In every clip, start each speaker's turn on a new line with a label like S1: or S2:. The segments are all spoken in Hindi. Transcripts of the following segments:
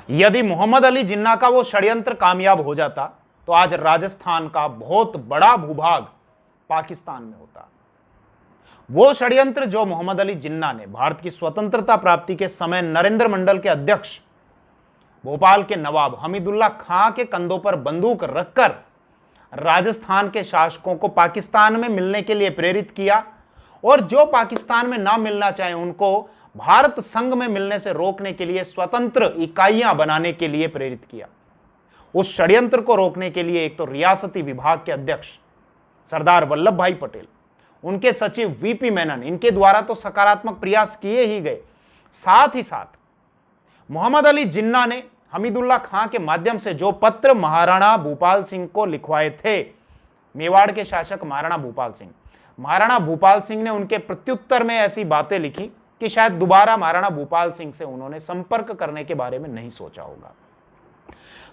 S1: यदि मोहम्मद अली जिन्ना का वो षड्यंत्र कामयाब हो जाता तो आज राजस्थान का बहुत बड़ा भूभाग पाकिस्तान में होता। वो षड्यंत्र जो मोहम्मद अली जिन्ना ने भारत की स्वतंत्रता प्राप्ति के समय नरेंद्र मंडल के अध्यक्ष भोपाल के नवाब हमीदुल्ला खां के कंधों पर बंदूक रखकर राजस्थान के शासकों को पाकिस्तान में मिलने के लिए प्रेरित किया और जो पाकिस्तान में ना मिलना चाहे उनको भारत संघ में मिलने से रोकने के लिए स्वतंत्र इकाइयां बनाने के लिए प्रेरित किया। उस षड्यंत्र को रोकने के लिए एक तो रियासती विभाग के अध्यक्ष सरदार वल्लभ भाई पटेल, उनके सचिव वीपी मेनन, इनके द्वारा तो सकारात्मक प्रयास किए ही गए, साथ ही साथ मोहम्मद अली जिन्ना ने हमीदुल्ला खां के माध्यम से जो पत्र महाराणा भूपाल सिंह को लिखवाए थे, मेवाड़ के शासक महाराणा भूपाल सिंह ने उनके प्रत्युत्तर में ऐसी बातें लिखी कि शायद दोबारा महाराणा भूपाल सिंह से उन्होंने संपर्क करने के बारे में नहीं सोचा होगा।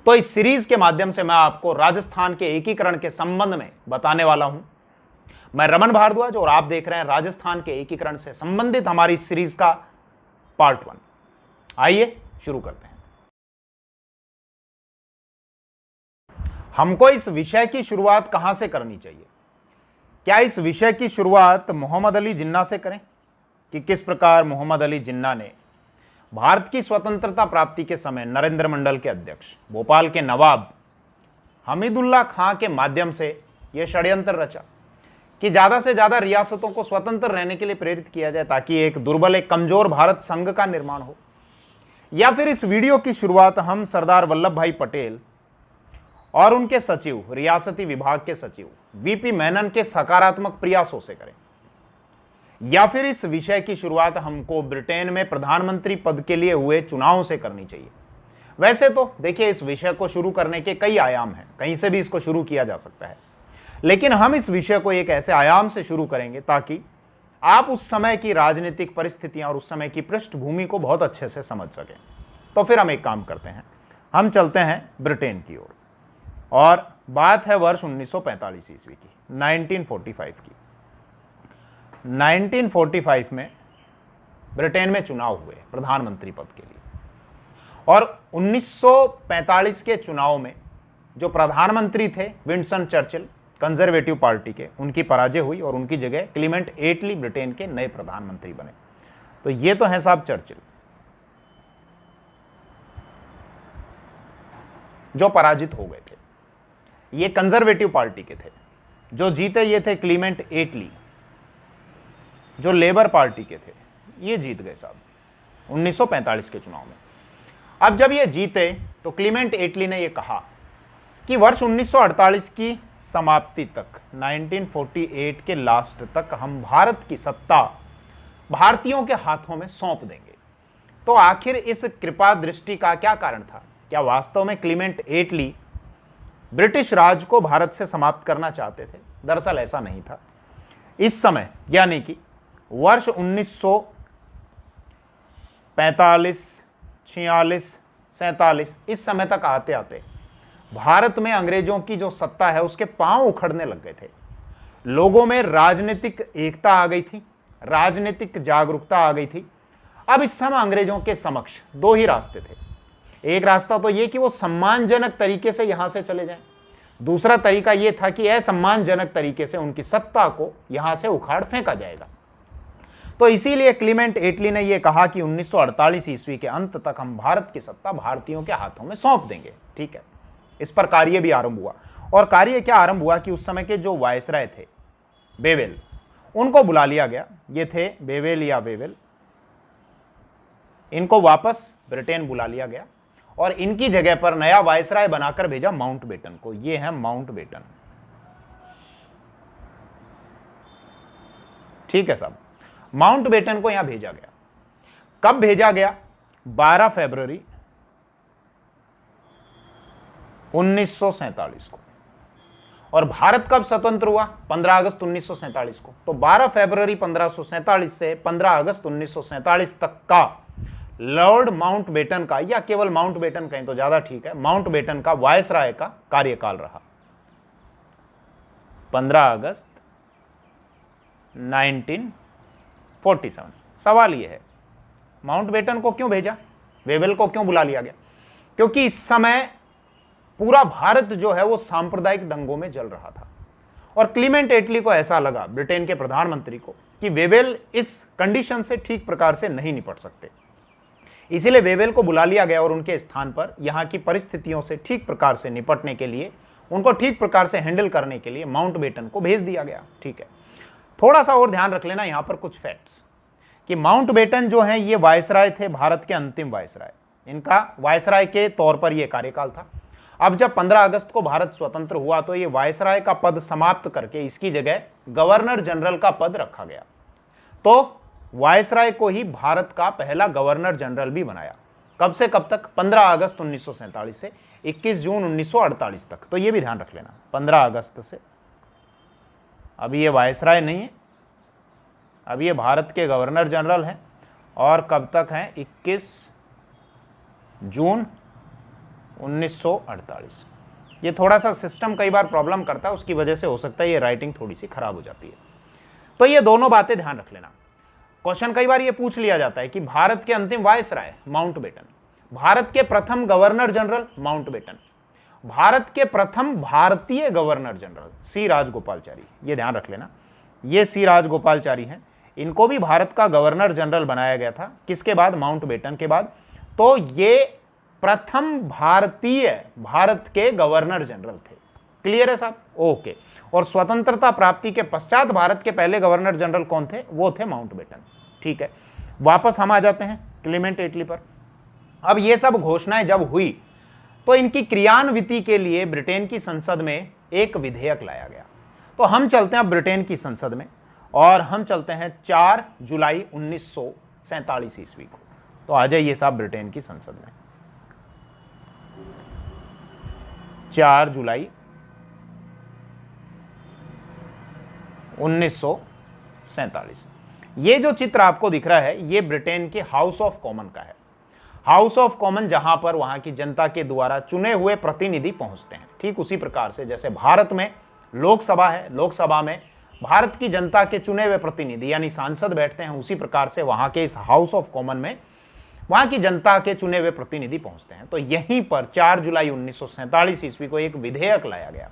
S1: तो इस सीरीज के माध्यम से मैं आपको राजस्थान के एकीकरण के संबंध में बताने वाला हूं। मैं रमन भारद्वाज और आप देख रहे हैं राजस्थान के एकीकरण से संबंधित हमारी सीरीज का पार्ट 1। आइए शुरू करते हैं। हमको इस विषय की शुरुआत कहां से करनी चाहिए? क्या इस विषय की शुरुआत मोहम्मद अली जिन्ना से करें कि किस प्रकार मोहम्मद अली जिन्ना ने भारत की स्वतंत्रता प्राप्ति के समय नरेंद्र मंडल के अध्यक्ष भोपाल के नवाब हमीदुल्ला खां के माध्यम से यह षड्यंत्र रचा कि ज्यादा से ज्यादा रियासतों को स्वतंत्र रहने के लिए प्रेरित किया जाए ताकि एक दुर्बल, एक कमजोर भारत संघ का निर्माण हो। या फिर इस वीडियो की शुरुआत हम सरदार वल्लभ भाई पटेल और उनके सचिव, रियासती विभाग के सचिव वीपी मेनन के सकारात्मक प्रयासों से करें, या फिर इस विषय की शुरुआत हमको ब्रिटेन में प्रधानमंत्री पद के लिए हुए चुनाव से करनी चाहिए। वैसे तो देखिए, इस विषय को शुरू करने के कई आयाम हैं, कहीं से भी इसको शुरू किया जा सकता है, लेकिन हम इस विषय को एक ऐसे आयाम से शुरू करेंगे ताकि आप उस समय की राजनीतिक परिस्थितियां और उस समय की पृष्ठभूमि को बहुत अच्छे से समझ सकें। तो फिर हम एक काम करते हैं, हम चलते हैं ब्रिटेन की ओर और बात है वर्ष 1945 ईस्वी की, 1945 की। 1945 में ब्रिटेन में चुनाव हुए प्रधानमंत्री पद के लिए और 1945 के चुनाव में जो प्रधानमंत्री थे विंस्टन चर्चिल, कंजर्वेटिव पार्टी के, उनकी पराजय हुई और उनकी जगह क्लीमेंट एटली ब्रिटेन के नए प्रधानमंत्री बने। तो ये तो हैं साहब चर्चिल, जो पराजित हो गए थे। ये कंजर्वेटिव पार्टी के थे। जो जीते ये थे क्लीमेंट एटली, जो लेबर पार्टी के थे। ये जीत गए साहब 1945 के चुनाव में। अब जब ये जीते तो क्लीमेंट एटली ने ये कहा कि वर्ष 1948 की समाप्ति तक, 1948 के लास्ट तक हम भारत की सत्ता भारतीयों के हाथों में सौंप देंगे। तो आखिर इस कृपा दृष्टि का क्या कारण था? क्या वास्तव में क्लीमेंट एटली ब्रिटिश राज को भारत से समाप्त करना चाहते थे? दरअसल ऐसा नहीं था। इस समय यानी कि वर्ष 1945, 46, 47 इस समय तक आते आते भारत में अंग्रेजों की जो सत्ता है उसके पांव उखड़ने लग गए थे। लोगों में राजनीतिक एकता आ गई थी, राजनीतिक जागरूकता आ गई थी। अब इस समय अंग्रेजों के समक्ष दो ही रास्ते थे। एक रास्ता तो यह कि वो सम्मानजनक तरीके से यहां से चले जाएं, दूसरा तरीका यह था कि असम्मानजनक तरीके से उनकी सत्ता को यहां से उखाड़ फेंका जाएगा। तो इसीलिए क्लीमेंट एटली ने यह कहा कि 1948 ईस्वी के अंत तक हम भारत की सत्ता भारतीयों के हाथों में सौंप देंगे। ठीक है, इस पर कार्य भी आरंभ हुआ। और कार्य क्या आरंभ हुआ कि उस समय के जो वायसराय थे बेवेल, उनको बुला लिया गया। ये थे बेवेल या वेवेल, इनको वापस ब्रिटेन बुला लिया गया और इनकी जगह पर नया वायसराय बनाकर भेजा माउंटबेटन को। ये है माउंटबेटन। ठीक है साहब, माउंटबेटन को यहां भेजा गया। कब भेजा गया? 12 फरवरी 1947 को। और भारत कब स्वतंत्र हुआ? 15 अगस्त 1947 को। तो 12 फरवरी 1547 से 15 अगस्त 1947 तक का लॉर्ड माउंटबेटन का, या केवल माउंटबेटन कहें तो ज्यादा ठीक है, माउंटबेटन का वायसराय का कार्यकाल रहा। 15 अगस्त 1947। सवाल यह है, माउंटबेटन को क्यों भेजा, वेवेल को क्यों बुला लिया गया? क्योंकि इस समय पूरा भारत जो है वो सांप्रदायिक दंगों में जल रहा था और क्लीमेंट एटली को ऐसा लगा, ब्रिटेन के प्रधानमंत्री को, कि वेवेल इस कंडीशन से ठीक प्रकार से नहीं निपट सकते। इसीलिए वेवेल को बुला लिया गया और उनके स्थान पर यहां की परिस्थितियों से ठीक प्रकार से निपटने के लिए, उनको ठीक प्रकार से हैंडल करने के लिए माउंटबेटन को भेज दिया गया। ठीक है, थोड़ा सा और ध्यान रख लेना यहां पर कुछ फैक्ट्स कि माउंटबेटन जो है ये वायसराय थे, भारत के अंतिम वायसराय। इनका वायसराय के तौर पर यह कार्यकाल था। अब जब 15 अगस्त को भारत स्वतंत्र हुआ तो ये वायसराय का पद समाप्त करके इसकी जगह गवर्नर जनरल का पद रखा गया। तो वायसराय को ही भारत का पहला गवर्नर जनरल भी बनाया। कब से कब तक? 15 अगस्त 1947 से 21 जून 1948 तक। तो ये भी ध्यान रख लेना, 15 अगस्त से। अभी ये वायसराय नहीं है, अभी ये भारत के गवर्नर जनरल हैं। और कब तक हैं? 21 जून 1948। ये थोड़ा सा सिस्टम कई बार प्रॉब्लम करता है, उसकी वजह से हो सकता है ये राइटिंग थोड़ी सी खराब हो जाती है। तो ये दोनों बातें ध्यान रख लेना। क्वेश्चन कई बार ये पूछ लिया जाता है कि भारत के अंतिम वायसराय माउंटबेटन, भारत के प्रथम गवर्नर जनरल माउंटबेटन, भारत के प्रथम भारतीय गवर्नर जनरल सी राजगोपालचारी। ये ध्यान रख लेना, ये सी राजगोपालचारी हैं। इनको भी भारत का गवर्नर जनरल बनाया गया था। किसके बाद? माउंटबेटन के बाद। तो ये प्रथम भारतीय भारत के गवर्नर जनरल थे। क्लियर है साहब? ओके। और स्वतंत्रता प्राप्ति के पश्चात भारत के पहले गवर्नर जनरल कौन थे? वो थे माउंटबेटन। ठीक है, वापस हम आ जाते हैं क्लीमेंट एटली पर। अब ये सब घोषणाएं जब हुई तो इनकी क्रियान्विति के लिए ब्रिटेन की संसद में एक विधेयक लाया गया। तो हम चलते हैं अब ब्रिटेन की संसद में और हम चलते हैं 4 जुलाई 1947 ईस्वी को। तो आ जाइए साहब ब्रिटेन की संसद में। 4 जुलाई 1947। ये जो चित्र आपको दिख रहा है ये ब्रिटेन के हाउस ऑफ कॉमन का है। हाउस ऑफ कॉमन जहां पर वहां की जनता के द्वारा चुने हुए प्रतिनिधि पहुंचते हैं। ठीक उसी प्रकार से जैसे भारत में लोकसभा है, लोकसभा में भारत की जनता के चुने हुए प्रतिनिधि यानी सांसद बैठते हैं, उसी प्रकार से वहां के इस हाउस ऑफ कॉमन में वहां की जनता के चुने हुए प्रतिनिधि पहुंचते हैं। तो यहीं पर 4 जुलाई 1947 ईस्वी को एक विधेयक लाया गया।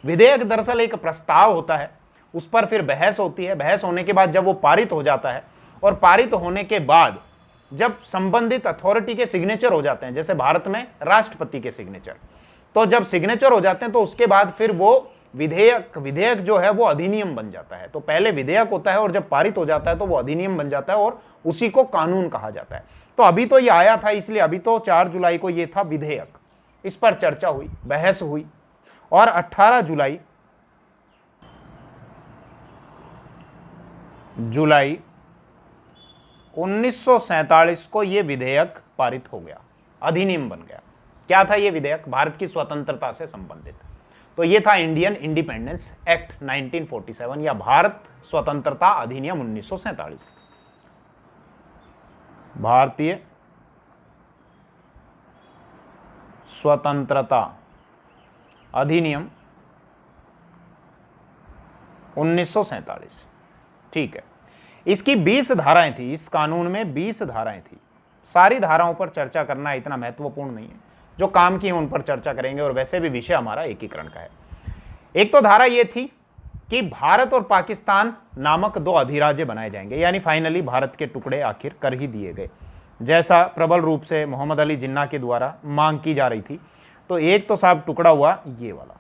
S1: विधेयक दरअसल एक प्रस्ताव होता है, उस पर फिर बहस होती है। बहस होने के बाद जब वो पारित हो जाता है और पारित होने के बाद जब संबंधित अथॉरिटी के सिग्नेचर हो जाते हैं, जैसे भारत में राष्ट्रपति के सिग्नेचर, तो जब सिग्नेचर हो जाते हैं तो उसके बाद फिर वो विधेयक जो है वो अधिनियम बन जाता है। तो पहले विधेयक होता है और जब पारित हो जाता है तो वो अधिनियम बन जाता है और उसी को कानून कहा जाता है। तो अभी तो ये आया था, इसलिए अभी तो 4 जुलाई को ये था विधेयक। इस पर चर्चा हुई, बहस हुई और 18 जुलाई 1947 को यह विधेयक पारित हो गया, अधिनियम बन गया। क्या था यह विधेयक? भारत की स्वतंत्रता से संबंधित। तो यह था इंडियन इंडिपेंडेंस एक्ट 1947 या भारत स्वतंत्रता अधिनियम 1947। भारतीय स्वतंत्रता अधिनियम 1947। ठीक है, इसकी 20 धाराएं थी। इस कानून में 20 धाराएं थी। सारी धाराओं पर चर्चा करना इतना महत्वपूर्ण नहीं है, जो काम की है उन पर चर्चा करेंगे। और वैसे भी विषय हमारा एकीकरण का है। एक तो धारा यह थी कि भारत और पाकिस्तान नामक 2 अधिराज्य बनाए जाएंगे, यानी फाइनली भारत के टुकड़े आखिर कर ही दिए गए, जैसा प्रबल रूप से मोहम्मद अली जिन्ना के द्वारा मांग की जा रही थी। तो एक तो साहब टुकड़ा हुआ ये वाला,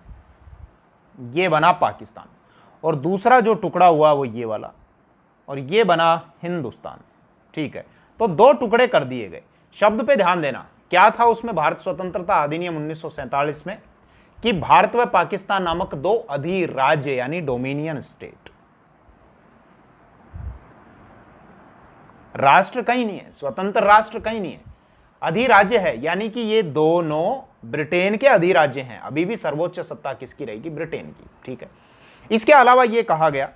S1: ये बना पाकिस्तान, और दूसरा जो टुकड़ा हुआ वो ये वाला, और ये बना हिंदुस्तान। ठीक है, तो 2 टुकड़े कर दिए गए। शब्द पे ध्यान देना, क्या था उसमें भारत स्वतंत्रता अधिनियम 1947 में कि भारत व पाकिस्तान नामक 2 अधिराज्य यानी डोमिनियन स्टेट। राष्ट्र कहीं नहीं है, स्वतंत्र राष्ट्र कहीं नहीं है, अधिराज्य है, यानी कि ये दोनों ब्रिटेन के अधिराज्य हैं। अभी भी सर्वोच्च सत्ता किसकी रहेगी? ब्रिटेन की। ठीक है, इसके अलावा यह कहा गया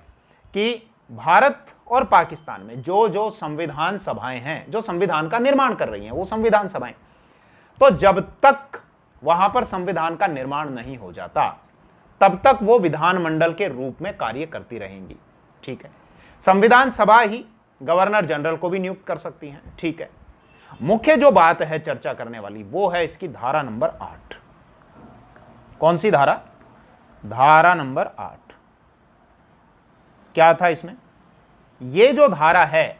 S1: कि भारत और पाकिस्तान में जो जो संविधान सभाएं हैं, जो संविधान का निर्माण कर रही हैं, वो संविधान सभाएं, तो जब तक वहां पर संविधान का निर्माण नहीं हो जाता तब तक वो विधानमंडल के रूप में कार्य करती रहेंगी। ठीक है, संविधान सभा ही गवर्नर जनरल को भी नियुक्त कर सकती हैं। ठीक है, मुख्य जो बात है चर्चा करने वाली वो है इसकी धारा नंबर 8। कौन सी धारा? धारा नंबर 8। क्या था इसमें? ये जो धारा है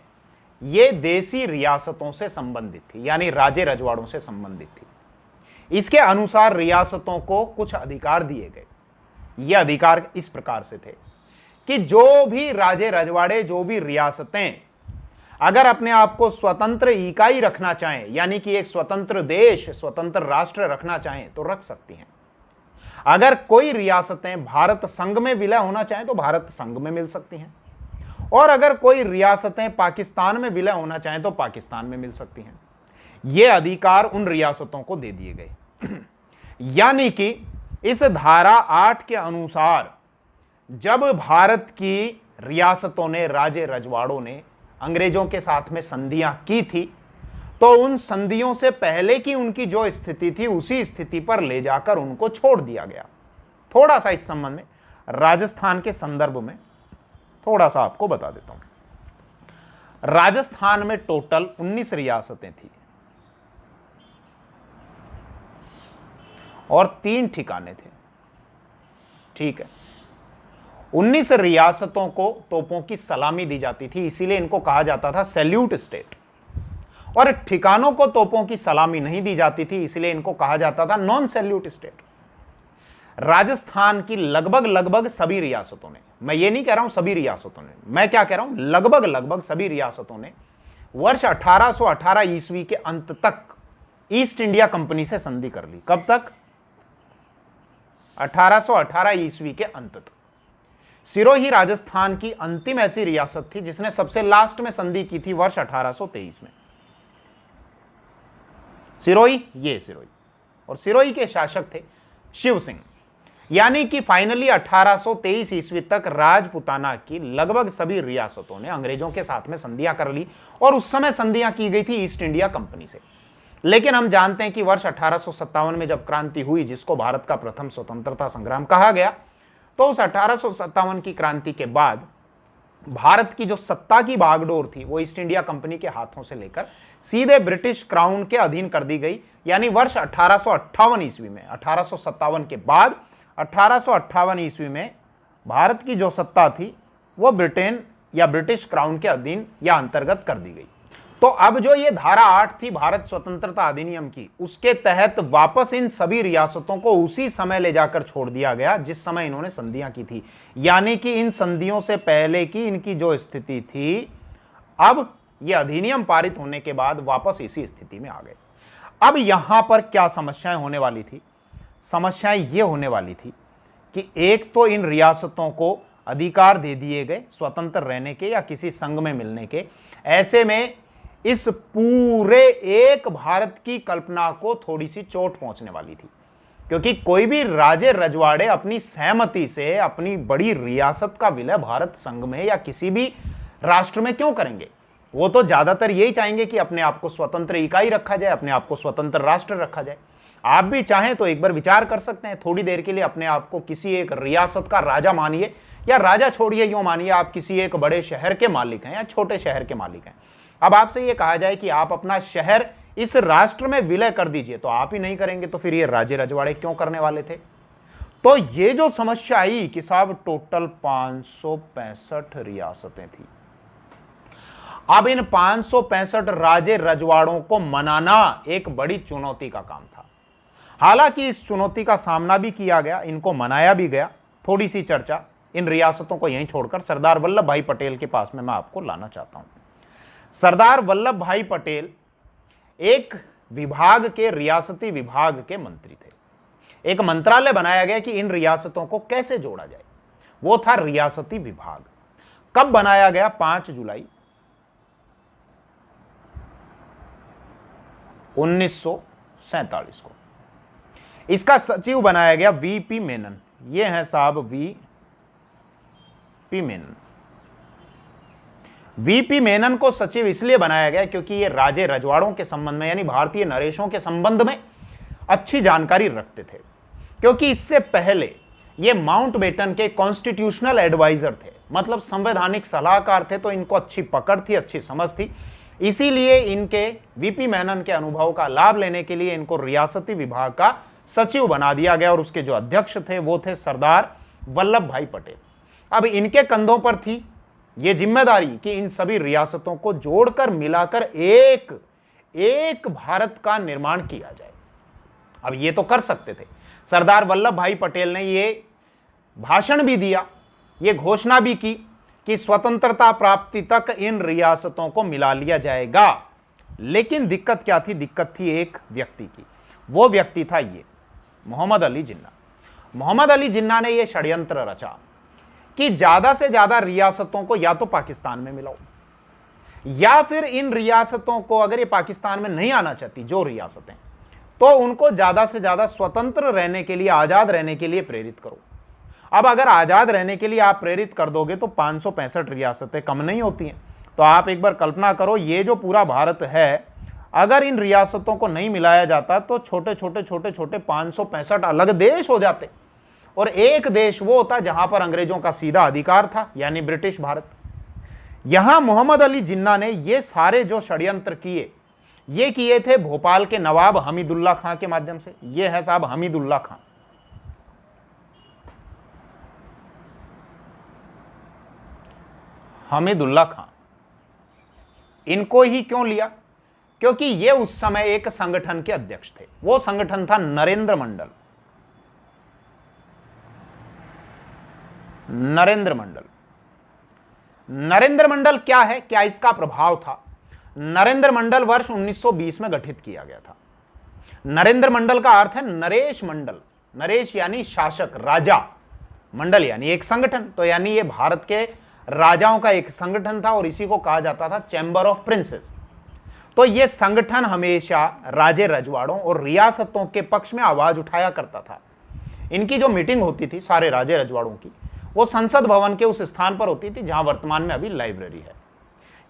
S1: ये देसी रियासतों से संबंधित थी, यानी राजे रजवाड़ों से संबंधित थी। इसके अनुसार रियासतों को कुछ अधिकार दिए गए। ये अधिकार इस प्रकार से थे कि जो भी राजे रजवाड़े, जो भी रियासतें अगर अपने आप को स्वतंत्र इकाई रखना चाहें, यानी कि एक स्वतंत्र देश, स्वतंत्र राष्ट्र रखना चाहें तो रख सकती हैं। अगर कोई रियासतें भारत संघ में विलय होना चाहें तो भारत संघ में मिल सकती हैं, और अगर कोई रियासतें पाकिस्तान में विलय होना चाहें तो पाकिस्तान में मिल सकती हैं। ये अधिकार उन रियासतों को दे दिए गए। यानी कि इस धारा 8 के अनुसार जब भारत की रियासतों ने, राजे रजवाड़ों ने अंग्रेजों के साथ में संधियां की थी, तो उन संधियों से पहले की उनकी जो स्थिति थी उसी स्थिति पर ले जाकर उनको छोड़ दिया गया। थोड़ा सा इस संबंध में राजस्थान के संदर्भ में थोड़ा सा आपको बता देता हूं। राजस्थान में टोटल 19 रियासतें थी और 3 ठिकाने थे। ठीक है, 19 रियासतों को तोपों की सलामी दी जाती थी, इसीलिए इनको कहा जाता था सैल्यूट स्टेट। और ठिकानों को तोपों की सलामी नहीं दी जाती थी, इसलिए इनको कहा जाता था नॉन सैल्यूट स्टेट। राजस्थान की लगभग सभी रियासतों ने, मैं ये नहीं कह रहा हूं सभी रियासतों ने, मैं क्या कह रहा हूं, लगभग सभी रियासतों ने वर्ष 1818 ईस्वी के अंत तक ईस्ट इंडिया कंपनी से संधि कर ली। कब तक? 1818 ईस्वी के अंत तक। सिरोही राजस्थान की अंतिम ऐसी रियासत थी जिसने सबसे लास्ट में संधि की थी वर्ष 1823 में। सिरोही, ये सिरोही, और सिरोही के शासक थे शिव सिंह। यानी कि फाइनली 1823 ईस्वी तक राजपुताना की लगभग सभी रियासतों ने अंग्रेजों के साथ में संधियां कर ली, और उस समय संधियां की गई थी ईस्ट इंडिया कंपनी से। लेकिन हम जानते हैं कि वर्ष 1857 में जब क्रांति हुई, जिसको भारत का प्रथम स्वतंत्रता संग्राम कहा गया, तो उस 1857 की क्रांति के बाद भारत की जो सत्ता की बागडोर थी वो ईस्ट इंडिया कंपनी के हाथों से लेकर सीधे ब्रिटिश क्राउन के अधीन कर दी गई। यानी वर्ष 1858 ईस्वी में, 1857 के बाद 1858 ईस्वी में भारत की जो सत्ता थी वो ब्रिटेन या ब्रिटिश क्राउन के अधीन या अंतर्गत कर दी गई। तो अब जो ये धारा 8 थी भारत स्वतंत्रता अधिनियम की, उसके तहत वापस इन सभी रियासतों को उसी समय ले जाकर छोड़ दिया गया जिस समय इन्होंने संधियां की थी। यानी कि इन संधियों से पहले की इनकी जो स्थिति थी, अब ये अधिनियम पारित होने के बाद वापस इसी स्थिति में आ गए। अब यहां पर क्या समस्याएं होने वाली थी? समस्याएं ये होने वाली थी कि एक तो इन रियासतों को अधिकार दे दिए गए स्वतंत्र रहने के या किसी संघ में मिलने के। ऐसे में इस पूरे एक भारत की कल्पना को थोड़ी सी चोट पहुंचने वाली थी, क्योंकि कोई भी राजे रजवाड़े अपनी सहमति से अपनी बड़ी रियासत का विलय भारत संघ में या किसी भी राष्ट्र में क्यों करेंगे? वो तो ज्यादातर यही चाहेंगे कि अपने आप को स्वतंत्र इकाई रखा जाए, अपने आप को स्वतंत्र राष्ट्र रखा जाए। आप भी चाहें तो एक बार विचार कर सकते हैं, थोड़ी देर के लिए अपने आप को किसी एक रियासत का राजा मानिए, या राजा छोड़िए, यूं मानिए आप किसी एक बड़े शहर के मालिक हैं या छोटे शहर के मालिक हैं। अब आपसे यह कहा जाए कि आप अपना शहर इस राष्ट्र में विलय कर दीजिए, तो आप ही नहीं करेंगे, तो फिर ये राजे रजवाड़े क्यों करने वाले थे? तो ये जो समस्या आई कि साहब टोटल 565 रियासतें थी। अब इन 565 राजे रजवाड़ों को मनाना एक बड़ी चुनौती का काम था। हालांकि इस चुनौती का सामना भी किया गया, इनको मनाया भी गया। थोड़ी सी चर्चा इन रियासतों को यहीं छोड़कर सरदार वल्लभ भाई पटेल के पास में मैं आपको लाना चाहता हूं। सरदार वल्लभ भाई पटेल एक विभाग के, रियासती विभाग के मंत्री थे। एक मंत्रालय बनाया गया कि इन रियासतों को कैसे जोड़ा जाए, वो था रियासती विभाग। कब बनाया गया? 5 जुलाई 1947 को। इसका सचिव बनाया गया वीपी मेनन। ये हैं साहब वीपी मेनन। वीपी मेनन को सचिव इसलिए बनाया गया क्योंकि ये राजे रजवाड़ों के संबंध में, यानी भारतीय नरेशों के संबंध में अच्छी जानकारी रखते थे। क्योंकि इससे पहले ये माउंटबेटन के कॉन्स्टिट्यूशनल एडवाइजर थे, मतलब संवैधानिक सलाहकार थे, तो इनको अच्छी पकड़ थी, अच्छी समझ थी। इसीलिए इनके वीपी मेनन के अनुभव का लाभ लेने के लिए इनको रियासती विभाग का सचिव बना दिया गया और उसके जो अध्यक्ष थे वो थे सरदार वल्लभ भाई पटेल। अब इनके कंधों पर थी ये जिम्मेदारी कि इन सभी रियासतों को जोड़कर मिलाकर एक भारत का निर्माण किया जाए। अब ये तो कर सकते थे। सरदार वल्लभ भाई पटेल ने ये भाषण भी दिया, ये घोषणा भी की कि स्वतंत्रता प्राप्ति तक इन रियासतों को मिला लिया जाएगा। लेकिन दिक्कत क्या थी? दिक्कत थी एक व्यक्ति की। वो व्यक्ति था ये मोहम्मद अली जिन्ना। मोहम्मद अली जिन्ना ने यह षड्यंत्र रचा कि ज्यादा से ज्यादा रियासतों को या तो पाकिस्तान में मिलाओ या फिर इन रियासतों को, अगर ये पाकिस्तान में नहीं आना चाहती जो रियासतें, तो उनको ज्यादा से ज्यादा स्वतंत्र रहने के लिए, आजाद रहने के लिए प्रेरित करो। अब अगर आजाद रहने के लिए आप प्रेरित कर दोगे तो 565 रियासतें कम नहीं होती हैं। तो आप एक बार कल्पना करो, ये जो पूरा भारत है, अगर इन रियासतों को नहीं मिलाया जाता तो छोटे छोटे 565 अलग देश हो जाते और एक देश वो होता जहां पर अंग्रेजों का सीधा अधिकार था, यानी ब्रिटिश भारत। यहां मोहम्मद अली जिन्ना ने ये सारे जो षड्यंत्र किए, ये किए थे भोपाल के नवाब हमीदुल्ला खां के माध्यम से। ये है साहब हमीदुल्ला खां। हमीदुल्ला खां, इनको ही क्यों लिया? क्योंकि ये उस समय एक संगठन के अध्यक्ष थे। वो संगठन था नरेंद्र मंडल। नरेंद्र मंडल क्या है, क्या इसका प्रभाव था? नरेंद्र मंडल वर्ष 1920 में गठित किया गया था। नरेंद्र मंडल का अर्थ है नरेश मंडल। नरेश यानी शासक, राजा, मंडल यानी एक संगठन। तो यानी ये भारत के राजाओं का एक संगठन था और इसी को कहा जाता था चैम्बर ऑफ प्रिंसेस। तो ये संगठन हमेशा राजे रजवाड़ों और रियासतों के पक्ष में आवाज उठाया करता था। इनकी जो मीटिंग होती थी सारे राजे रजवाड़ों की, वो संसद भवन के उस स्थान पर होती थी जहां वर्तमान में अभी लाइब्रेरी है।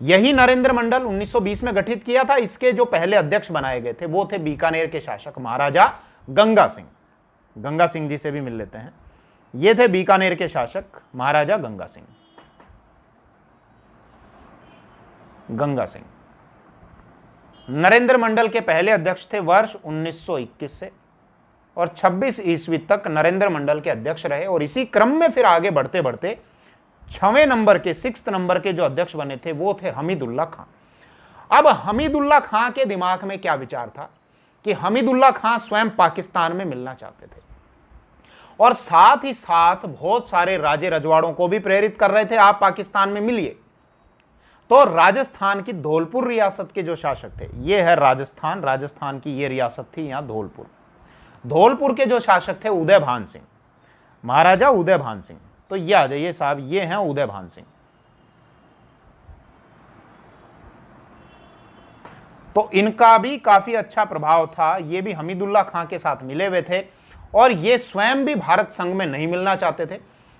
S1: यही नरेंद्र मंडल 1920 में गठित किया था। इसके जो पहले अध्यक्ष बनाए गए थे वो थे बीकानेर के शासक महाराजा गंगा सिंह। गंगा सिंह जी से भी मिल लेते हैं। ये थे बीकानेर के शासक महाराजा गंगा सिंह। नरेंद्र मंडल के पहले अध्यक्ष थे वर्ष 1921 से और 26 ईस्वी तक नरेंद्र मंडल के अध्यक्ष रहे। और इसी क्रम में फिर आगे बढ़ते बढ़ते 6वें नंबर के, 6th नंबर के जो अध्यक्ष बने थे वो थे हमीदुल्ला खां। अब हमीदुल्ला खां के दिमाग में क्या विचार था कि हमीदुल्ला खां स्वयं पाकिस्तान में मिलना चाहते थे और साथ ही साथ बहुत सारे राजे रजवाड़ों को भी प्रेरित कर रहे थे, आप पाकिस्तान में मिलिए। तो राजस्थान की धौलपुर रियासत के जो शासक थे, ये है राजस्थान, राजस्थान की ये रियासत थी यहां धौलपुर। धौलपुर के जो शासक थे उदय भान सिंह, महाराजा उदय भान सिंह। तो ये आ जाइए साहब, ये हैं उदय भान सिंह। तो इनका भी काफी अच्छा प्रभाव था। ये भी हमीदुल्ला खां के साथ मिले हुए थे और ये स्वयं भी भारत संघ में नहीं मिलना चाहते थे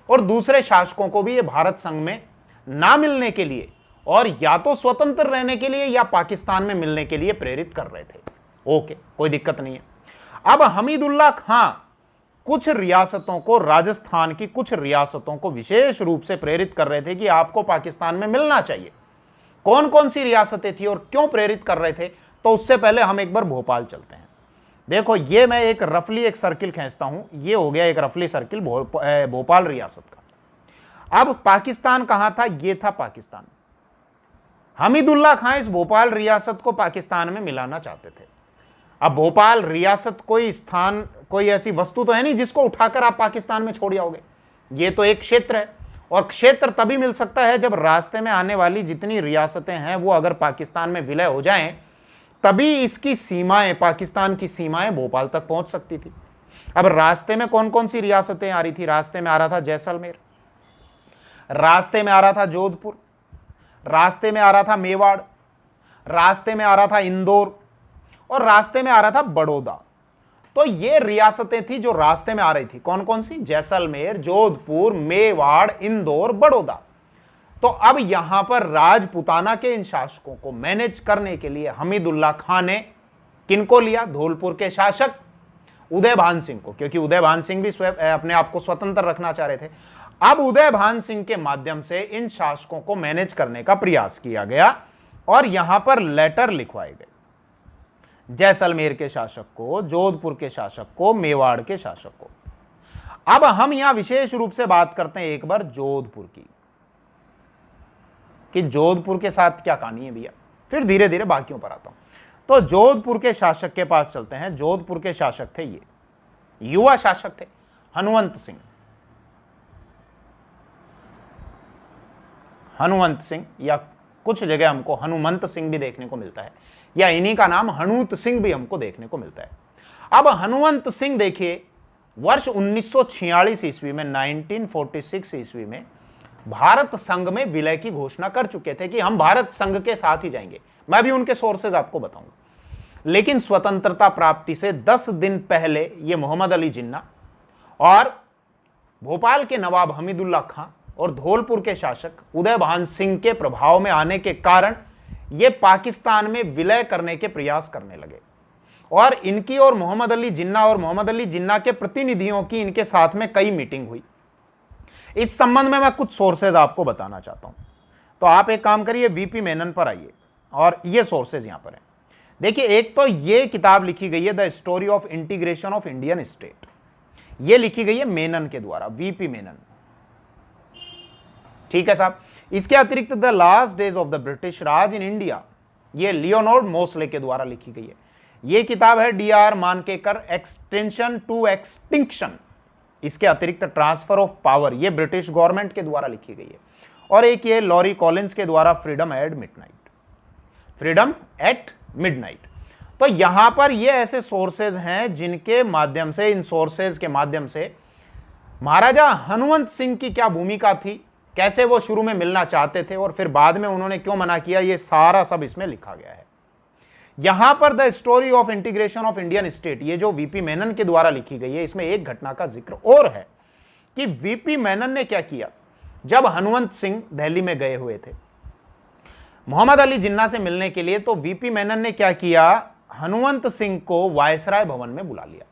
S1: और दूसरे शासकों को भी ये भारत संघ में ना मिलने के लिए और या तो स्वतंत्र रहने के लिए या पाकिस्तान में मिलने के लिए प्रेरित कर रहे थे। ओके, कोई दिक्कत नहीं है। अब हमीदुल्ला खां कुछ रियासतों को, राजस्थान की कुछ रियासतों को विशेष रूप से प्रेरित कर रहे थे कि आपको पाकिस्तान में मिलना चाहिए। कौन कौन सी रियासतें थी और क्यों प्रेरित कर रहे थे? तो उससे पहले हम एक बार भोपाल चलते हैं। देखो, ये मैं एक रफली एक सर्किल खींचता हूं। ये हो गया एक रफली सर्किल भोपाल रियासत का। अब पाकिस्तान कहां था? ये था पाकिस्तान। हमीदुल्ला खां इस भोपाल रियासत को पाकिस्तान में मिलाना चाहते थे। अब भोपाल रियासत कोई स्थान, कोई ऐसी वस्तु तो है नहीं जिसको उठाकर आप पाकिस्तान में छोड़ जाओगे। ये तो एक क्षेत्र है और क्षेत्र तभी मिल सकता है जब रास्ते में आने वाली जितनी रियासतें हैं वो अगर पाकिस्तान में विलय हो जाएं, तभी इसकी सीमाएं, पाकिस्तान की सीमाएं भोपाल तक पहुंच सकती थी। अब रास्ते में कौन कौन सी रियासतें आ रही थी? रास्ते में आ रहा था जैसलमेर, रास्ते में आ रहा था जोधपुर, रास्ते में आ रहा था मेवाड़, रास्ते में आ रहा था इंदौर और रास्ते में आ रहा था बड़ौदा। तो ये रियासतें थी जो रास्ते में आ रही थी। कौन कौन सी? जैसलमेर, जोधपुर, मेवाड़, इंदौर, बड़ौदा। तो अब यहां पर राजपुताना के इन शासकों को मैनेज करने के लिए हमीदुल्ला खां ने किनको लिया? धौलपुर के शासक उदय भान सिंह को, क्योंकि उदय भान सिंह भी अपने आप को स्वतंत्र रखना चाह रहे थे। अब उदय भान सिंह के माध्यम से इन शासकों को मैनेज करने का प्रयास किया गया और यहां पर लेटर लिखवाए गए जैसलमेर के शासक को, जोधपुर के शासक को, मेवाड़ के शासक को। अब हम यहां विशेष रूप से बात करते हैं एक बार जोधपुर की, कि जोधपुर के साथ क्या कहानी है भैया, फिर धीरे धीरे बाकियों पर आता हूं। तो जोधपुर के शासक के पास चलते हैं। जोधपुर के शासक थे ये, युवा शासक थे, हनुमंत सिंह। हनुमंत सिंह, या कुछ जगह हमको हनुमंत सिंह भी देखने को मिलता है, या इन्हीं का नाम हनूत सिंह भी हमको देखने को मिलता है। अब हनुमंत सिंह देखिए, वर्ष 1946 ईस्वी में, 1946 ईस्वी में भारत संघ में विलय की घोषणा कर चुके थे कि हम भारत संघ के साथ ही जाएंगे। मैं भी उनके सोर्सेज आपको बताऊंगा। लेकिन स्वतंत्रता प्राप्ति से 10 दिन पहले ये मोहम्मद अली जिन्ना और भोपाल के नवाब हमीदुल्ला खां और धौलपुर के शासक उदय भान सिंह के प्रभाव में आने के कारण ये पाकिस्तान में विलय करने के प्रयास करने लगे, और इनकी और मोहम्मद अली जिन्ना और मोहम्मद अली जिन्ना के प्रतिनिधियों की इनके साथ में कई मीटिंग हुई। इस संबंध में मैं कुछ सोर्सेज आपको बताना चाहता हूं। तो आप एक काम करिए, वीपी मेनन पर आइए और ये सोर्सेज यहां पर हैं। देखिए, एक तो ये किताब लिखी गई है the story of integration of Indian state, ये लिखी गई है मेनन के द्वारा, वीपी मेनन। ठीक है साहब। इसके अतिरिक्त the last days of the British Raj in India, ये लियोनार्ड मोस्ले के द्वारा लिखी गई है। ये किताब है D R. Mankekar, extension to extinction. इसके अतिरिक्त ट्रांसफर ऑफ पावर, ये ब्रिटिश गवर्नमेंट के द्वारा लिखी गई है। और एक ये लॉरी कॉलिंस के द्वारा Freedom at Midnight, Freedom at Midnight. तो यहां पर ये ऐसे सोर्सेज हैं जिनके माध्यम से, इन सोर्सेज के माध्यम से महाराजा हनुमंत सिंह की क्या भूमिका थी, कैसे वो शुरू में मिलना चाहते थे और फिर बाद में उन्होंने क्यों मना किया, ये सारा सब इसमें लिखा गया है। यहां पर the story of integration of Indian state, ये जो वीपी मेनन के द्वारा लिखी गई है, इसमें एक घटना का जिक्र और है कि वीपी मेनन ने क्या किया। जब हनुमंत सिंह दिल्ली में गए हुए थे मोहम्मद अली जिन्ना से मिलने के लिए, तो वीपी मेनन ने क्या किया, हनुमंत सिंह को वायसराय भवन में बुला लिया।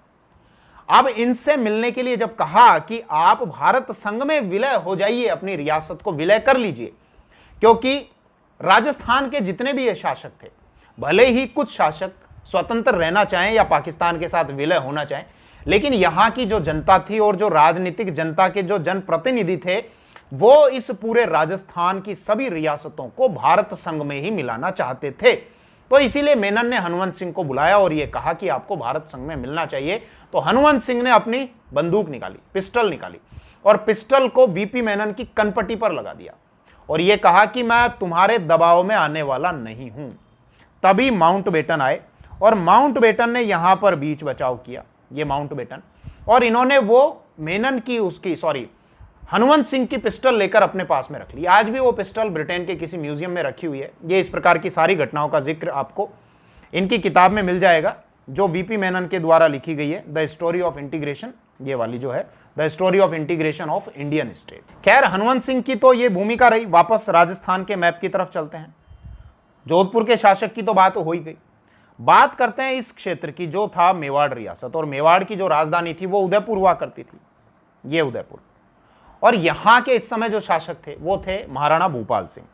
S1: अब इनसे मिलने के लिए जब कहा कि आप भारत संघ में विलय हो जाइए, अपनी रियासत को विलय कर लीजिए, क्योंकि राजस्थान के जितने भी ये शासक थे, भले ही कुछ शासक स्वतंत्र रहना चाहें या पाकिस्तान के साथ विलय होना चाहें, लेकिन यहां की जो जनता थी और जो राजनीतिक जनता के जो जनप्रतिनिधि थे, वो इस पूरे राजस्थान की सभी रियासतों को भारत संघ में ही मिलाना चाहते थे। तो इसीलिए मेनन ने हनुमंत सिंह को बुलाया और यह कहा कि आपको भारत संघ में मिलना चाहिए। तो हनुमंत सिंह ने अपनी बंदूक निकाली, पिस्टल निकाली, और पिस्टल को वीपी मेनन की कनपटी पर लगा दिया और यह कहा कि मैं तुम्हारे दबाव में आने वाला नहीं हूं। तभी माउंटबेटन आए और माउंटबेटन ने यहां पर बीच बचाव किया, ये माउंटबेटन, और इन्होंने वो मेनन की हनुमंत सिंह की पिस्टल लेकर अपने पास में रख ली। आज भी वो पिस्टल ब्रिटेन के किसी म्यूजियम में रखी हुई है। ये इस प्रकार की सारी घटनाओं का जिक्र आपको इनकी किताब में मिल जाएगा, जो वीपी मेनन के द्वारा लिखी गई है, द स्टोरी ऑफ इंटीग्रेशन, ये वाली जो है the story of integration of Indian state. खैर, हनुमंत सिंह की तो ये भूमिका रही। वापस राजस्थान के मैप की तरफ चलते हैं। जोधपुर के शासक की तो बात हो ही गई। बात करते हैं इस क्षेत्र की, जो था मेवाड़ रियासत, और मेवाड़ की जो राजधानी थी वो उदयपुर हुआ करती थी, ये उदयपुर। और यहां के इस समय जो शासक थे वो थे महाराणा भूपाल सिंह।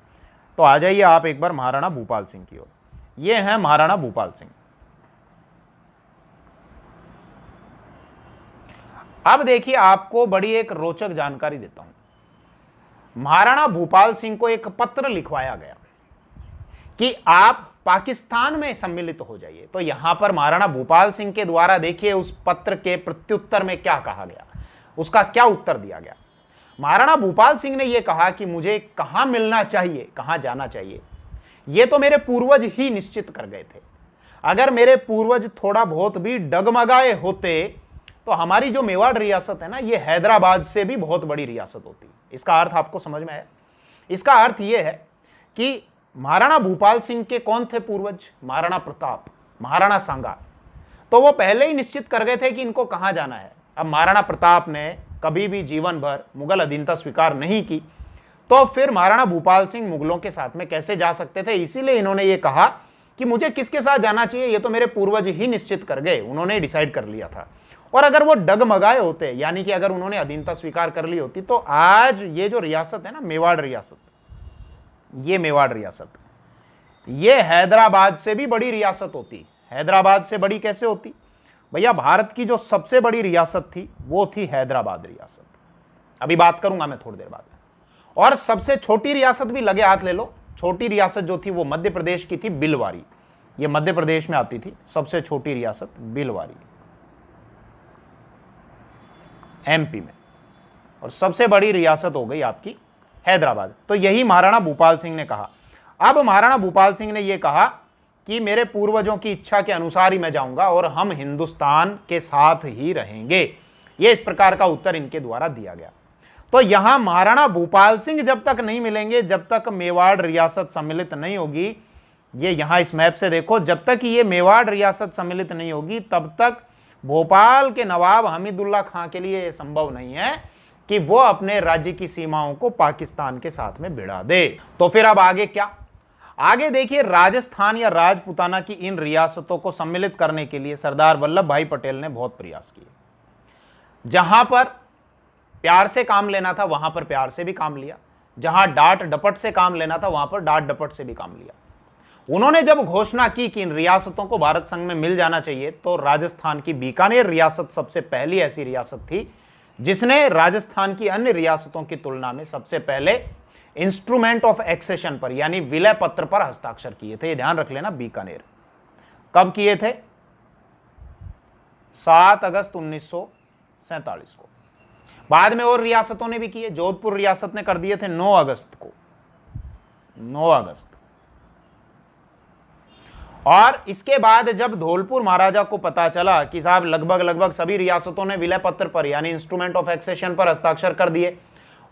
S1: तो आ जाइए आप एक बार महाराणा भूपाल सिंह की ओर। ये हैं महाराणा भूपाल सिंह। अब देखिए, आपको बड़ी एक रोचक जानकारी देता हूं। महाराणा भूपाल सिंह को एक पत्र लिखवाया गया कि आप पाकिस्तान में सम्मिलित हो जाइए। तो यहां पर महाराणा भूपाल सिंह के द्वारा देखिए उस पत्र के प्रत्युत्तर में क्या कहा गया, उसका क्या उत्तर दिया गया। महाराणा भूपाल सिंह ने यह कहा कि मुझे कहां मिलना चाहिए, कहां जाना चाहिए, यह तो मेरे पूर्वज ही निश्चित कर गए थे। अगर मेरे पूर्वज थोड़ा बहुत भी डगमगाए होते तो हमारी जो मेवाड़ रियासत है ना, यह हैदराबाद से भी बहुत बड़ी रियासत होती। इसका अर्थ आपको समझ में आया? इसका अर्थ यह है कि महाराणा भूपाल सिंह के कौन थे पूर्वज? महाराणा प्रताप, महाराणा सांगा। तो वो पहले ही निश्चित कर गए थे कि इनको कहां जाना है। अब महाराणा प्रताप ने कभी भी जीवन भर मुगल अधीनता स्वीकार नहीं की, तो फिर महाराणा भूपाल सिंह मुगलों के साथ में कैसे जा सकते थे? इसीलिए इन्होंने ये कहा कि मुझे किसके साथ जाना चाहिए, ये तो मेरे पूर्वज ही निश्चित कर गए, उन्होंने डिसाइड कर लिया था। और अगर वो डगमगाए होते, यानी कि अगर उन्होंने अधीनता स्वीकार कर ली होती, तो आज ये जो रियासत है ना, मेवाड़ रियासत, ये मेवाड़ रियासत, ये हैदराबाद से भी बड़ी रियासत होती। हैदराबाद से बड़ी कैसे होती भैया? भारत की जो सबसे बड़ी रियासत थी वो थी हैदराबाद रियासत। अभी बात करूंगा मैं थोड़ी देर बाद। और सबसे छोटी रियासत भी लगे हाथ ले लो, छोटी रियासत जो थी वो मध्य प्रदेश की थी, बिलवारी। ये मध्य प्रदेश में आती थी सबसे छोटी रियासत, बिलवारी, एमपी में। और सबसे बड़ी रियासत हो गई आपकी हैदराबाद। तो यही महाराणा भूपाल सिंह ने कहा। अब महाराणा भूपाल सिंह ने यह कहा कि मेरे पूर्वजों की इच्छा के अनुसार ही मैं जाऊंगा और हम हिंदुस्तान के साथ ही रहेंगे। यह इस प्रकार का उत्तर इनके द्वारा दिया गया। तो यहां महाराणा भूपाल सिंह जब तक नहीं मिलेंगे, जब तक मेवाड़ रियासत सम्मिलित नहीं होगी, ये यहां इस मैप से देखो, जब तक ये मेवाड़ रियासत सम्मिलित नहीं होगी तब तक भोपाल के नवाब हमीदुल्ला खां के लिए यह संभव नहीं है कि वो अपने राज्य की सीमाओं को पाकिस्तान के साथ में भिड़ा दे। तो फिर अब आगे क्या? आगे देखिए, राजस्थान या राजपूताना की इन रियासतों को सम्मिलित करने के लिए सरदार वल्लभ भाई पटेल ने बहुत प्रयास किए। जहां पर प्यार से काम लेना था वहां पर प्यार से भी काम लिया, जहां डांट डपट से काम लेना था वहां पर डांट डपट से भी काम लिया। उन्होंने जब घोषणा की कि इन रियासतों को भारत संघ में मिल जाना चाहिए, तो राजस्थान की बीकानेर रियासत सबसे पहली ऐसी रियासत थी जिसने राजस्थान की अन्य रियासतों की तुलना में सबसे पहले इंस्ट्रूमेंट ऑफ एक्सेशन पर यानी विलय पत्र पर हस्ताक्षर किए थे। ध्यान रख लेना, बीकानेर कब किए थे? 7 अगस्त 1947 को। बाद में और रियासतों ने भी किए। जोधपुर रियासत ने कर दिए थे 9 अगस्त को, 9 अगस्त। और इसके बाद जब धौलपुर महाराजा को पता चला कि साहब लगभग सभी रियासतों ने विलय पत्र पर यानी इंस्ट्रूमेंट ऑफ एक्सेशन पर हस्ताक्षर कर दिए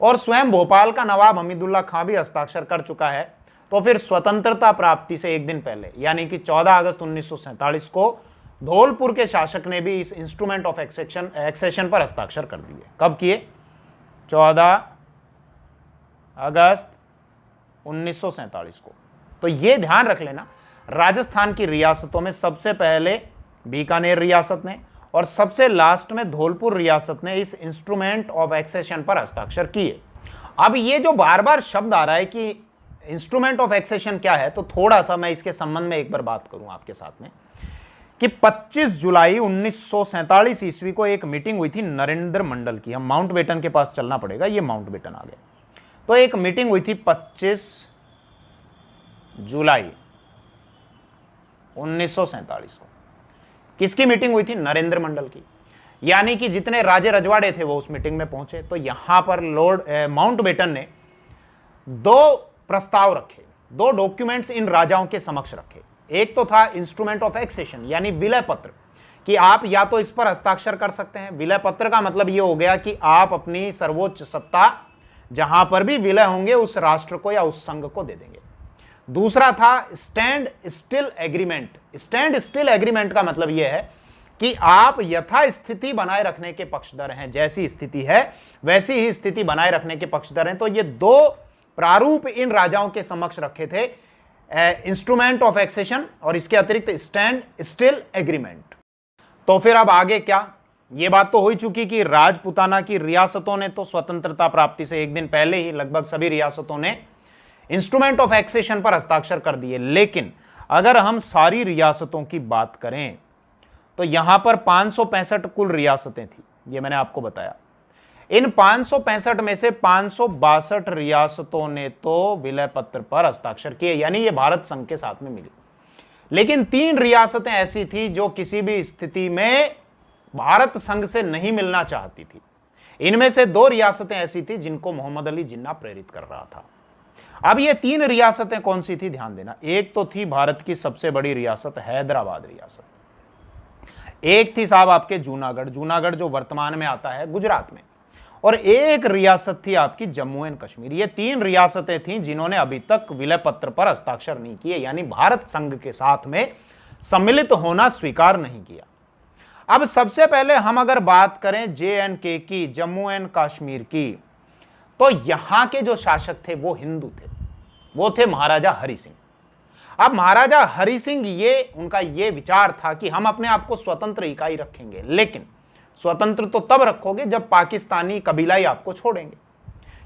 S1: और स्वयं भोपाल का नवाब हमीदुल्ला खां भी हस्ताक्षर कर चुका है, तो फिर स्वतंत्रता प्राप्ति से एक दिन पहले यानी कि 14 अगस्त 1947 को धौलपुर के शासक ने भी इस इंस्ट्रूमेंट ऑफ एक्सेशन पर हस्ताक्षर कर दिए। कब किए? 14 अगस्त 1947 को। तो यह ध्यान रख लेना, राजस्थान की रियासतों में सबसे पहले बीकानेर रियासत ने और सबसे लास्ट में धौलपुर रियासत ने इस इंस्ट्रूमेंट ऑफ एक्सेशन पर हस्ताक्षर किए। अब ये जो बार बार शब्द आ रहा है कि इंस्ट्रूमेंट ऑफ एक्सेशन क्या है, तो थोड़ा सा मैं इसके संबंध में एक बार बात करूं आपके साथ में कि 25 जुलाई 1947 ईस्वी को एक मीटिंग हुई थी नरेंद्र मंडल की। हम माउंटबेटन के पास चलना पड़ेगा, ये माउंटबेटन आ गया। तो एक मीटिंग हुई थी 25 जुलाई 1947 को। किसकी मीटिंग हुई थी? नरेंद्र मंडल की। यानी कि जितने राजे रजवाड़े थे वो उस मीटिंग में पहुंचे। तो यहां पर लॉर्ड माउंटबेटन ने 2 प्रस्ताव रखे, 2 डॉक्यूमेंट्स इन राजाओं के समक्ष रखे। एक तो था इंस्ट्रूमेंट ऑफ एक्सेशन यानी विलय पत्र, कि आप या तो इस पर हस्ताक्षर कर सकते हैं। विलय पत्र का मतलब यह हो गया कि आप अपनी सर्वोच्च सत्ता जहां पर भी विलय होंगे उस राष्ट्र को या उस संघ को दे देंगे। दूसरा था stand still agreement. Stand still agreement का मतलब यह है कि आप यथास्थिति बनाए रखने के पक्षधर हैं, जैसी स्थिति है वैसी ही स्थिति बनाए रखने के पक्षधर हैं। तो ये 2 प्रारूप इन राजाओं के समक्ष रखे थे, इंस्ट्रूमेंट ऑफ एक्सेशन और इसके अतिरिक्त स्टैंड स्टिल एग्रीमेंट। तो फिर अब आगे क्या? ये बात तो हो ही चुकी कि राजपूताना की रियासतों ने तो स्वतंत्रता प्राप्ति से एक दिन पहले ही लगभग सभी रियासतों ने इंस्ट्रूमेंट ऑफ एक्सेशन पर हस्ताक्षर कर दिए। लेकिन अगर हम सारी रियासतों की बात करें तो यहां पर 565 कुल रियासतें थी, ये मैंने आपको बताया। इन 565 में से 562 रियासतों ने तो विलय पत्र पर हस्ताक्षर किए, यानी ये भारत संघ के साथ में मिली। लेकिन 3 रियासतें ऐसी थी जो किसी भी स्थिति में भारत संघ से नहीं मिलना चाहती थी। इनमें से 2 रियासतें ऐसी थी जिनको मोहम्मद अली जिन्ना प्रेरित कर रहा था। अब ये 3 रियासतें कौन सी थी? ध्यान देना। एक तो थी भारत की सबसे बड़ी रियासत हैदराबाद रियासत, एक थी साहब आपके जूनागढ़, जूनागढ़ जो वर्तमान में आता है गुजरात में, और एक रियासत थी आपकी जम्मू एंड कश्मीर। ये 3 रियासतें थीं जिन्होंने अभी तक विलय पत्र पर हस्ताक्षर नहीं किए, यानी भारत संघ के साथ में सम्मिलित होना स्वीकार नहीं किया। अब सबसे पहले हम अगर बात करें JNK की, जम्मू एंड कश्मीर की, तो यहां के जो शासक थे वो हिंदू थे, वो थे महाराजा हरि सिंह। अब महाराजा हरि सिंह उनका ये विचार था कि हम अपने आप को स्वतंत्र इकाई रखेंगे, लेकिन स्वतंत्र तो तब रखोगे जब पाकिस्तानी कबीलाई आपको छोड़ेंगे,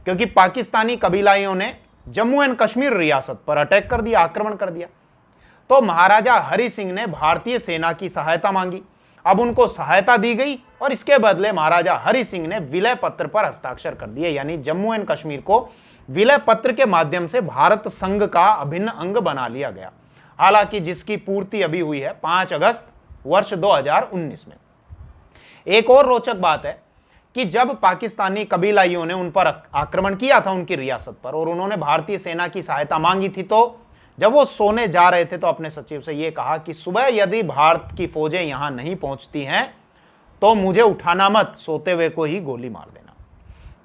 S1: क्योंकि पाकिस्तानी कबीलाइयों ने जम्मू एंड कश्मीर रियासत पर अटैक कर दिया, आक्रमण कर दिया। तो महाराजा हरि सिंह ने भारतीय सेना की सहायता मांगी। अब उनको सहायता दी गई और इसके बदले महाराजा हरि सिंह ने विलय पत्र पर हस्ताक्षर कर दिए, यानी जम्मू एंड कश्मीर को विलय पत्र के माध्यम से भारत संघ का अभिन्न अंग बना लिया गया, हालांकि जिसकी पूर्ति अभी हुई है 5 अगस्त वर्ष 2019 में। एक और रोचक बात है कि जब पाकिस्तानी कबीलाइयों ने उन पर आक्रमण किया था उनकी रियासत पर और उन्होंने भारतीय सेना की सहायता मांगी थी, तो जब वो सोने जा रहे थे तो अपने सचिव से ये कहा कि सुबह यदि भारत की फौजें यहां नहीं पहुंचती हैं तो मुझे उठाना मत, सोते हुए को ही गोली मार देना।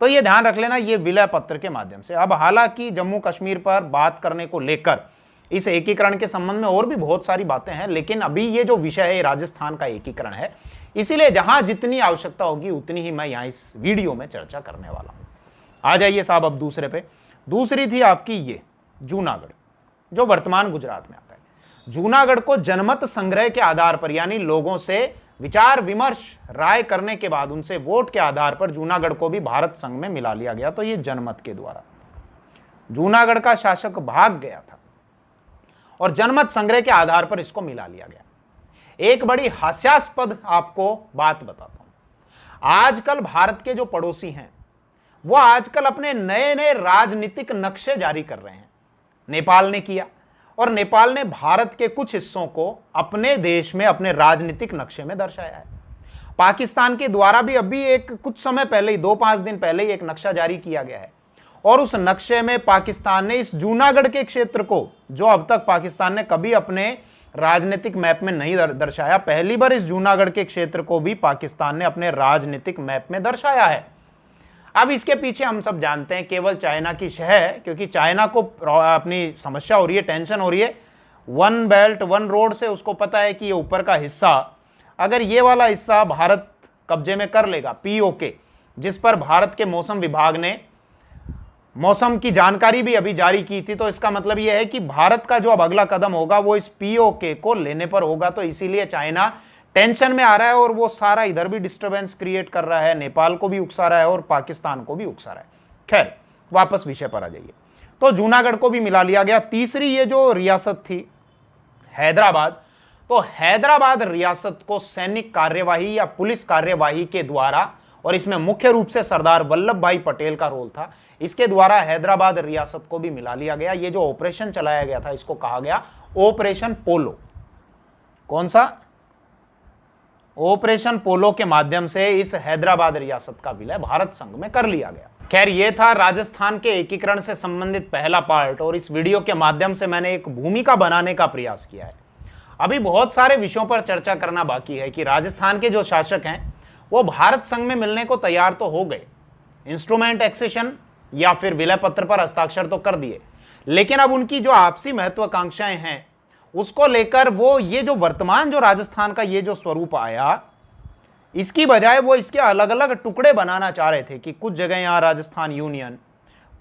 S1: तो ये ध्यान रख लेना, ये विलय पत्र के माध्यम से। अब हालांकि जम्मू कश्मीर पर बात करने को लेकर इस एकीकरण के संबंध में और भी बहुत सारी बातें हैं, लेकिन अभी ये जो विषय है राजस्थान का एकीकरण है, इसीलिए जहां जितनी आवश्यकता होगी उतनी ही मैं यहां इस वीडियो में चर्चा करने वाला हूं। आ जाइए साहब अब दूसरे पे। दूसरी थी आपकी ये जूनागढ़, जो वर्तमान गुजरात में आता है। जूनागढ़ को जनमत संग्रह के आधार पर, यानी लोगों से विचार विमर्श राय करने के बाद उनसे वोट के आधार पर जूनागढ़ को भी भारत संघ में मिला लिया गया। तो ये जनमत के द्वारा जूनागढ़ का शासक भाग गया था और जनमत संग्रह के आधार पर इसको मिला लिया गया। एक बड़ी हास्यास्पद आपको बात बताता हूं। आजकल भारत के जो पड़ोसी हैं वो आजकल अपने नए नए राजनीतिक नक्शे जारी कर रहे हैं। नेपाल ने किया और नेपाल ने भारत के कुछ हिस्सों को अपने देश में अपने राजनीतिक नक्शे में दर्शाया है। पाकिस्तान के द्वारा भी अभी एक कुछ समय पहले ही 2-5 दिन पहले ही एक नक्शा जारी किया गया है और उस नक्शे में पाकिस्तान ने इस जूनागढ़ के क्षेत्र को, जो अब तक पाकिस्तान ने कभी अपने राजनीतिक मैप में नहीं दर्शाया, पहली बार इस जूनागढ़ के क्षेत्र को भी पाकिस्तान ने अपने राजनीतिक मैप में दर्शाया है। अब इसके पीछे हम सब जानते हैं केवल चाइना की शह है, क्योंकि चाइना को अपनी समस्या हो रही है, टेंशन हो रही है वन बेल्ट वन रोड से। उसको पता है कि ये ऊपर का हिस्सा, अगर ये वाला हिस्सा भारत कब्जे में कर लेगा, पीओके, जिस पर भारत के मौसम विभाग ने मौसम की जानकारी भी अभी जारी की थी, तो इसका मतलब यह है कि भारत का जो अब अगला कदम होगा वो इस पीओके को लेने पर होगा। तो इसीलिए चाइना टेंशन में आ रहा है और वो सारा इधर भी डिस्टरबेंस क्रिएट कर रहा है, नेपाल को भी उकसा रहा है और पाकिस्तान को भी उकसा रहा है। खैर वापस विषय पर आ जाइए। तो जूनागढ़ को भी मिला लिया गया। तीसरी ये जो रियासत थी हैदराबाद, तो हैदराबाद रियासत को सैनिक कार्यवाही या पुलिस कार्यवाही के द्वारा, और इसमें मुख्य रूप से सरदार वल्लभ भाई पटेल का रोल था, इसके द्वारा हैदराबाद रियासत को भी मिला लिया गया। ये जो ऑपरेशन चलाया गया था इसको कहा गया ऑपरेशन पोलो। कौन सा? ऑपरेशन पोलो के माध्यम से इस हैदराबाद रियासत का विलय भारत संघ में कर लिया गया। खैर ये था राजस्थान के एकीकरण से संबंधित पहला पार्ट, और इस वीडियो के माध्यम से मैंने एक भूमिका बनाने का प्रयास किया है। अभी बहुत सारे विषयों पर चर्चा करना बाकी है कि राजस्थान के जो शासक हैं वो भारत संघ में मिलने को तैयार तो हो गए, इंस्ट्रूमेंट एक्सेशन या फिर विलय पत्र पर हस्ताक्षर तो कर दिए, लेकिन अब उनकी जो आपसी महत्वाकांक्षाएं हैं उसको लेकर वो ये जो वर्तमान जो राजस्थान का ये जो स्वरूप आया, इसकी बजाय वो इसके अलग अलग टुकड़े बनाना चाह रहे थे कि कुछ जगह यहाँ राजस्थान यूनियन,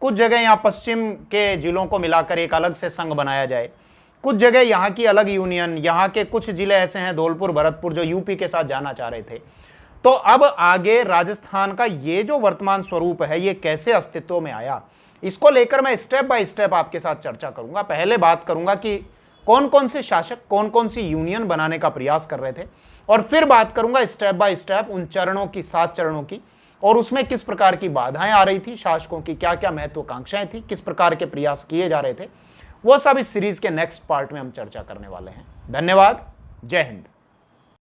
S1: कुछ जगह यहाँ पश्चिम के जिलों को मिलाकर एक अलग से संघ बनाया जाए, कुछ जगह यहाँ की अलग यूनियन, यहाँ के कुछ जिले ऐसे हैं धौलपुर भरतपुर जो यूपी के साथ जाना चाह रहे थे। तो अब आगे राजस्थान का ये जो वर्तमान स्वरूप है ये कैसे अस्तित्व में आया, इसको लेकर मैं स्टेप बाय स्टेप आपके साथ चर्चा करूंगा। पहले बात करूंगा कि कौन कौन से शासक कौन कौन सी यूनियन बनाने का प्रयास कर रहे थे, और फिर बात करूंगा स्टेप बाय स्टेप उन चरणों की, 7 चरणों की, और उसमें किस प्रकार की बाधाएं आ रही थी, शासकों की क्या क्या महत्वाकांक्षाएं थी, किस प्रकार के प्रयास किए जा रहे थे, वो सब इस सीरीज के नेक्स्ट पार्ट में हम चर्चा करने वाले हैं। धन्यवाद। जय हिंद।